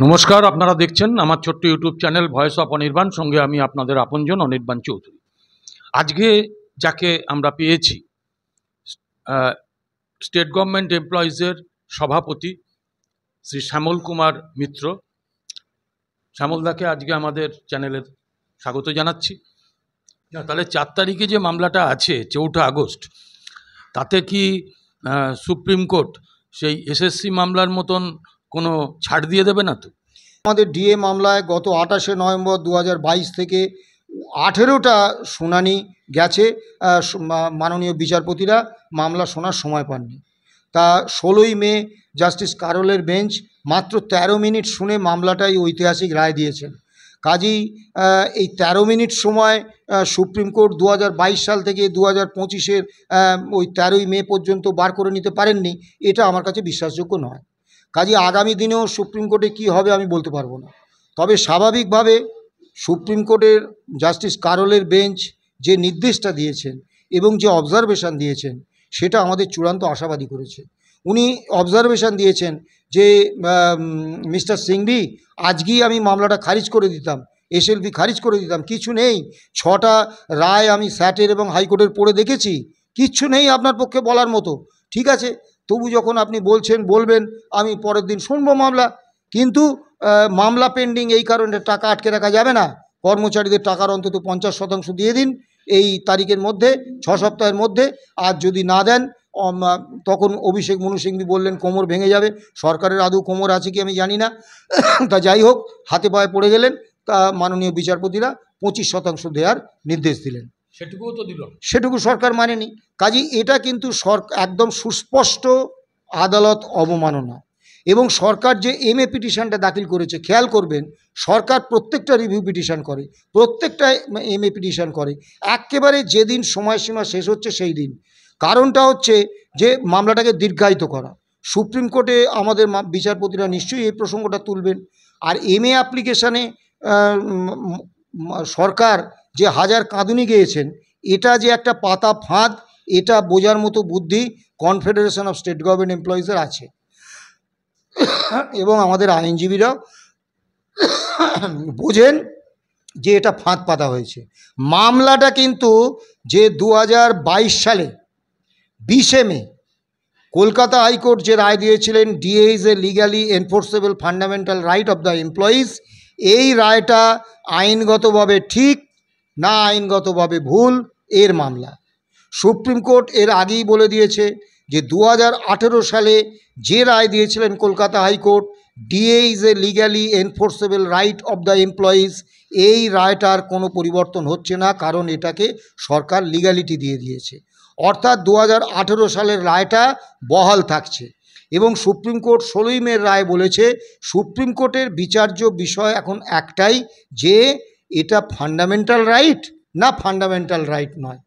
নমস্কার, আপনারা দেখছেন আমার ছোট্ট YouTube channel voice of Anirban. সঙ্গে আমি আপনাদের আপনজন অনির্বাণ চৌধুরী। আজকে যাকে আমরা পেয়েছি স্টেট গভর্নমেন্ট এমপ্লয়িজের সভাপতি শ্রী শ্যামল কুমার মিত্র, শ্যামলদাকে আজকে আমাদের চ্যানেলে স্বাগত জানাচ্ছি। তাহলে 4 তারিখে যে মামলাটা আছে 4 আগস্ট, তাতে কি সুপ্রিম কোর্ট সেই এসএসসি মামলার মতন কোনো ছাড় দিয়ে দেবে না তো? আমাদের ডিএ মামলায় গত 28শে নভেম্বর 2022 থেকে 18টা শুনানি গেছে। মাননীয় বিচারপতিরা মামলা শোনার সময় পাননি। তা 16ই মে জাস্টিস কারোলের বেঞ্চ মাত্র 13 মিনিট শুনে মামলাটাই ঐতিহাসিক রায় দিয়েছেন। কাজেই এই 13 মিনিট সময় সুপ্রিম কোর্ট 2022 সাল থেকে 2025-এর ওই 13ই মে পর্যন্ত বার করে নিতে পারেননি। এটা আমার কাছে বিশ্বাসযোগ্য নয়। কাজে আগামী দিনেও সুপ্রিম কোর্টে কী হবে আমি বলতে পারবো না। তবে স্বাভাবিকভাবে সুপ্রিম কোর্টের জাস্টিস কারোলের বেঞ্চ যে নির্দেশটা দিয়েছেন এবং যে অবজারভেশন দিয়েছেন সেটা আমাদের চূড়ান্ত আশাবাদী করেছে। উনি অবজারভেশন দিয়েছেন যে মিস্টার সিংভি, আজকেই আমি মামলাটা খারিজ করে দিতাম, এসএলপি খারিজ করে দিতাম, কিছু নেই। 6টা রায় আমি স্যাটের এবং হাইকোর্টের পড়ে দেখেছি, কিচ্ছু নেই আপনার পক্ষে বলার মতো। ঠিক আছে, তবু যখন আপনি বলছেন বলবেন, আমি পরের দিন শুনবো মামলা। কিন্তু মামলা পেন্ডিং এই কারণে টাকা আটকে রাখা যাবে না। কর্মচারীদের টাকার অন্তত 50% দিয়ে দিন এই তারিখের মধ্যে, 6 সপ্তাহের মধ্যে। আর যদি না দেন, তখন অভিষেক মনু সিংভি বললেন কোমর ভেঙে যাবে। সরকারের আদৌ কোমর আছে কি আমি জানি না। তা যাই হোক, হাতে পায়ে পড়ে গেলেন। তা মাননীয় বিচারপতিরা 25% দেওয়ার নির্দেশ দিলেন। সেটুকুও তো দিল, সেটুকু সরকার মানেনি। কাজেই এটা কিন্তু একদম সুস্পষ্ট আদালত অবমাননা। এবং সরকার যে এমএ পিটিশনটা দাখিল করেছে, খেয়াল করবেন সরকার প্রত্যেকটা রিভিউ পিটিশন করে, প্রত্যেকটা এমএ পিটিশন করে একেবারে যেদিন সময়সীমা শেষ হচ্ছে সেই দিন। কারণটা হচ্ছে যে মামলাটাকে দীর্ঘায়িত করা। সুপ্রিম কোর্টে আমাদের বিচারপতিরা নিশ্চয়ই এই প্রসঙ্গটা তুলবেন। আর এমএ অ্যাপ্লিকেশানে সরকার যে হাজার কাঁদুনি গেয়েছেন, এটা যে একটা পাতা ফাঁদ, এটা বোঝার মতো বুদ্ধি কনফেডারেশন অফ স্টেট গভর্নমেন্ট এমপ্লয়িজের আছে। এবং আমাদের আইনজীবীরাও বোঝেন যে এটা ফাঁদ পাতা হয়েছে। মামলাটা কিন্তু যে 2022 সালে 20শে মে কলকাতা হাইকোর্ট যে রায় দিয়েছিলেন, DA is a legally enforceable fundamental right of the employees, এই রায়টা আইনগতভাবে ঠিক না আইনগতভাবে ভুল, এর মামলা। সুপ্রিম কোর্ট এর আগেই বলে দিয়েছে যে 2018 সালে যে রায় দিয়েছিলেন Kolkata high court, DA is a legally enforceable right of the employees, এই রায়টার কোনো পরিবর্তন হচ্ছে না, কারণ এটাকে সরকার লিগ্যালিটি দিয়ে দিয়েছে। অর্থাৎ 2018 সালের রায়টা বহাল থাকছে। এবং সুপ্রিম কোর্ট 16ই মের রায় বলেছে সুপ্রিম কোর্টের বিচার্য বিষয় এখন একটাই, যে এটা ফান্ডামেন্টাল রাইট না ফান্ডামেন্টাল রাইট নয়।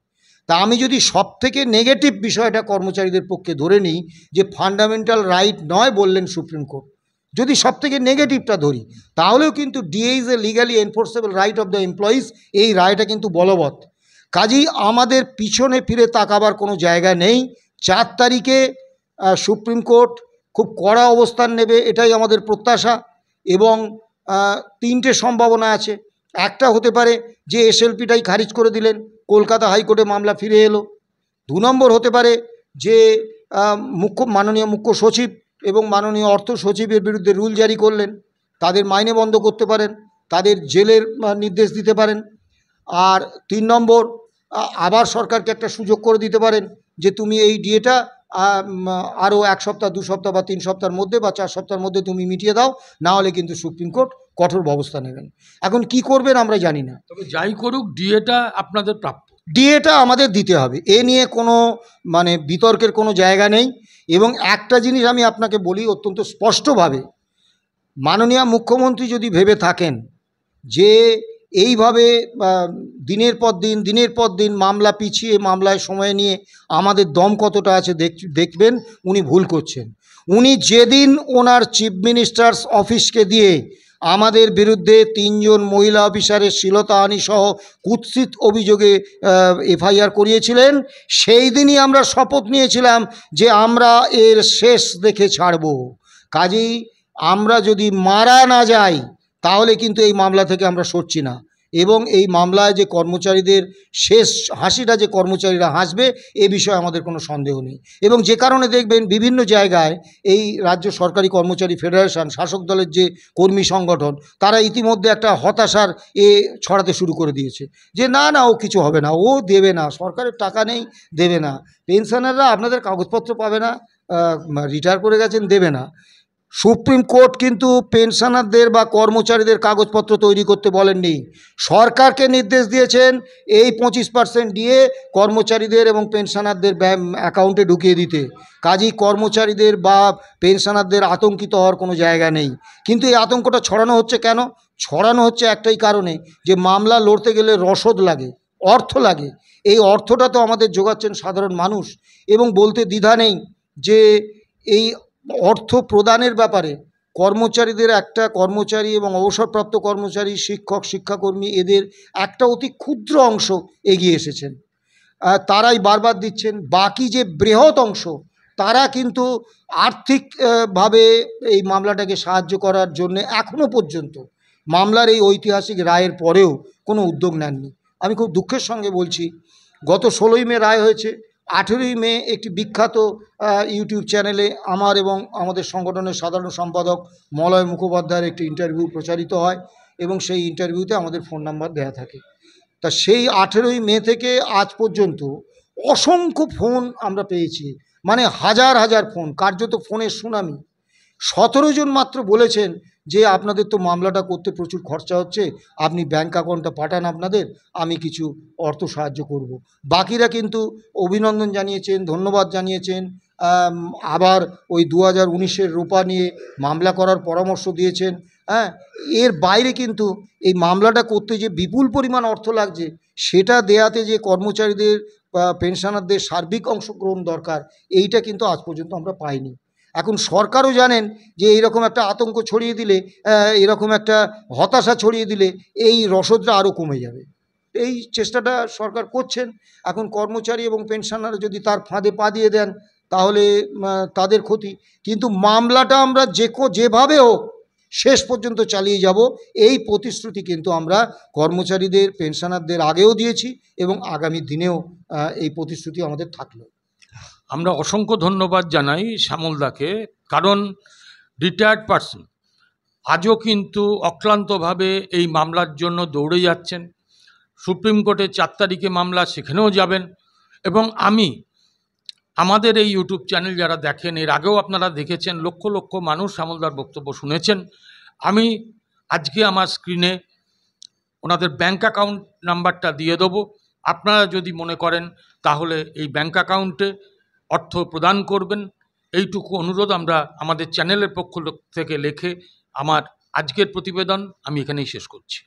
তা আমি যদি সবথেকে নেগেটিভ বিষয়টা কর্মচারীদের পক্ষে ধরে নিই যে ফান্ডামেন্টাল রাইট নয় বললেন সুপ্রিম কোর্ট, যদি সবথেকে নেগেটিভটা ধরি, তাহলেও কিন্তু DA is a legally enforceable right of the employees, এই রায়টা কিন্তু বলবৎ। কাজেই আমাদের পিছনে ফিরে তাকাবার কোনো জায়গা নেই। 4 তারিখে সুপ্রিম কোর্ট খুব কড়া অবস্থান নেবে, এটাই আমাদের প্রত্যাশা। এবং 3টে সম্ভাবনা আছে। একটা হতে পারে যে এসএলপিটাই খারিজ করে দিলেন, কলকাতা হাইকোর্টে মামলা ফিরে এলো। 2 নম্বর হতে পারে যে মাননীয় মুখ্য সচিব এবং মাননীয় অর্থ সচিবের বিরুদ্ধে রুল জারি করলেন, তাদের মাইনে বন্ধ করতে পারেন, তাদের জেলের নির্দেশ দিতে পারেন। আর 3 নম্বর, আবার সরকারকে একটা সুযোগ করে দিতে পারেন যে তুমি এই ডিএটা আরও 1 সপ্তাহ 2 সপ্তাহ বা 3 সপ্তাহের মধ্যে বা 4 সপ্তাহের মধ্যে তুমি মিটিয়ে দাও, না হলে কিন্তু সুপ্রিম কোর্ট কঠোর ব্যবস্থা নেবেন। এখন কি করবেন আমরা জানি না। তবে যাই করুক, ডিএটা আপনাদের প্রাপ্য, ডিএটা আমাদের দিতে হবে, এ নিয়ে কোনো বিতর্কের কোনো জায়গা নেই। এবং একটা জিনিস আমি আপনাকে বলি অত্যন্ত স্পষ্টভাবে, মাননীয় মুখ্যমন্ত্রী যদি ভেবে থাকেন যে এইভাবে দিনের পর দিন মামলা পিছিয়ে মামলায় সময় নিয়ে আমাদের দম কতটা আছে দেখবেন, উনি ভুল করছেন। উনি যেদিন ওনার চিফ মিনিস্টার্স অফিসকে দিয়ে আমাদের বিরুদ্ধে 3 জন মহিলা অফিসারের শ্লীলতাহানি সহ কুৎসিত অভিযোগে এফআইআর করিয়েছিলেন, সেই দিনই আমরা শপথ নিয়েছিলাম যে আমরা এর শেষ দেখে ছাড়ব। কাজেই আমরা যদি মারা না যাই তাহলে কিন্তু এই মামলা থেকে আমরা সরছি না, এবং এই মামলায় যে কর্মচারীদের শেষ হাসিটা যে কর্মচারীরা হাসবে এ বিষয়ে আমাদের কোনো সন্দেহ নেই। এবং যে কারণে দেখবেন বিভিন্ন জায়গায় এই রাজ্য সরকারি কর্মচারী ফেডারেশন, শাসক দলের যে কর্মী সংগঠন, তারা ইতিমধ্যে একটা হতাশার ছড়াতে শুরু করে দিয়েছে যে না না ও কিছু হবে না, ও দেবে না, সরকারের টাকা নেই, দেবে না, পেনশনাররা আপনাদের কাগজপত্র পাবে না, রিটায়ার করে গেছেন, দেবে না। সুপ্রিম কোর্ট কিন্তু পেনশনারদের বা কর্মচারীদের কাগজপত্র তৈরি করতে বলেননি, সরকারকে নির্দেশ দিয়েছেন এই 25% দিয়ে কর্মচারীদের এবং পেনশনারদের অ্যাকাউন্টে ঢুকিয়ে দিতে। কাজেই কর্মচারীদের বা পেনশনারদের আতঙ্কিত হওয়ার কোনো জায়গা নেই। কিন্তু এই আতঙ্কটা ছড়ানো হচ্ছে কেন? ছড়ানো হচ্ছে একটাই কারণে, যে মামলা লড়তে গেলে রসদ লাগে, অর্থ লাগে। এই অর্থটা তো আমাদের জোগাচ্ছেন সাধারণ মানুষ, এবং বলতে দ্বিধা নেই যে এই অর্থ প্রদানের ব্যাপারে কর্মচারীদের, একটা কর্মচারী এবং অবসরপ্রাপ্ত কর্মচারী, শিক্ষক, শিক্ষাকর্মী, এদের একটা অতি ক্ষুদ্র অংশ এগিয়ে এসেছেন, তারাই বারবার দিচ্ছেন। বাকি যে বৃহৎ অংশ, তারা কিন্তু আর্থিকভাবে এই মামলাটাকে সাহায্য করার জন্য এখনও পর্যন্ত মামলার এই ঐতিহাসিক রায়ের পরেও কোনো উদ্যোগ নেননি। আমি খুব দুঃখের সঙ্গে বলছি, গত 16ই মে রায় হয়েছে, 18ই মে একটি বিখ্যাত ইউটিউব চ্যানেলে আমার এবং আমাদের সংগঠনের সাধারণ সম্পাদক মলয় মুখোপাধ্যায়ের একটি ইন্টারভিউ প্রচারিত হয়, এবং সেই ইন্টারভিউতে আমাদের ফোন নাম্বার দেওয়া থাকে। তা সেই 18ই মে থেকে আজ পর্যন্ত অসংখ্য ফোন আমরা পেয়েছি, মানে হাজার হাজার ফোন, কার্যত ফোনের সুনামি। 17 জন মাত্র বলেছেন যে আপনাদের তো মামলাটা করতে প্রচুর খরচা হচ্ছে, আপনি ব্যাঙ্ক অ্যাকাউন্টটা পাঠান আপনাদের, আমি কিছু অর্থ সাহায্য করব। বাকিরা কিন্তু অভিনন্দন জানিয়েছেন, ধন্যবাদ জানিয়েছেন, আবার ওই 2019-এর রূপা নিয়ে মামলা করার পরামর্শ দিয়েছেন। হ্যাঁ, এর বাইরে কিন্তু এই মামলাটা করতে যে বিপুল পরিমাণ অর্থ লাগছে, সেটা দেয়াতে যে কর্মচারীদের বা পেনশনারদের সার্বিক অংশগ্রহণ দরকার, এইটা কিন্তু আজ পর্যন্ত আমরা পাইনি। এখন সরকারও জানেন যে এইরকম একটা আতঙ্ক ছড়িয়ে দিলে, এরকম একটা হতাশা ছড়িয়ে দিলে এই রসদটা আরও কমে যাবে। এই চেষ্টাটা সরকার করছেন। এখন কর্মচারী এবং পেনশনাররা যদি তার ফাঁদে পা দিয়ে দেন তাহলে তাদের ক্ষতি। কিন্তু মামলাটা আমরা যেভাবে হোক শেষ পর্যন্ত চালিয়ে যাব, এই প্রতিশ্রুতি কিন্তু আমরা কর্মচারীদের, পেনশনারদের আগেও দিয়েছি, এবং আগামী দিনেও এই প্রতিশ্রুতি আমাদের থাকলো। আমরা অসংখ্য ধন্যবাদ জানাই শ্যামলদাকে, কারণ রিটায়ার্ড পারসন আজও কিন্তু অক্লান্তভাবে এই মামলার জন্য দৌড়ে যাচ্ছেন। সুপ্রিম কোর্টে 4 তারিখে মামলা, সেখানেও যাবেন। এবং আমাদের এই ইউটিউব চ্যানেল যারা দেখেন, এর আগেও আপনারা দেখেছেন, লক্ষ লক্ষ মানুষ শ্যামলদার বক্তব্য শুনেছেন। আমি আজকে আমার স্ক্রিনে ওনাদের ব্যাঙ্ক অ্যাকাউন্ট নাম্বারটা দিয়ে দেবো। আপনারা যদি মনে করেন তাহলে এই ব্যাঙ্ক অ্যাকাউন্টে অর্থ প্রদান করবেন, এইটুকু অনুরোধ আমরা আমাদের চ্যানেলের পক্ষ থেকে লিখে আমার আজকের প্রতিবেদন আমি এখানেই শেষ করছি।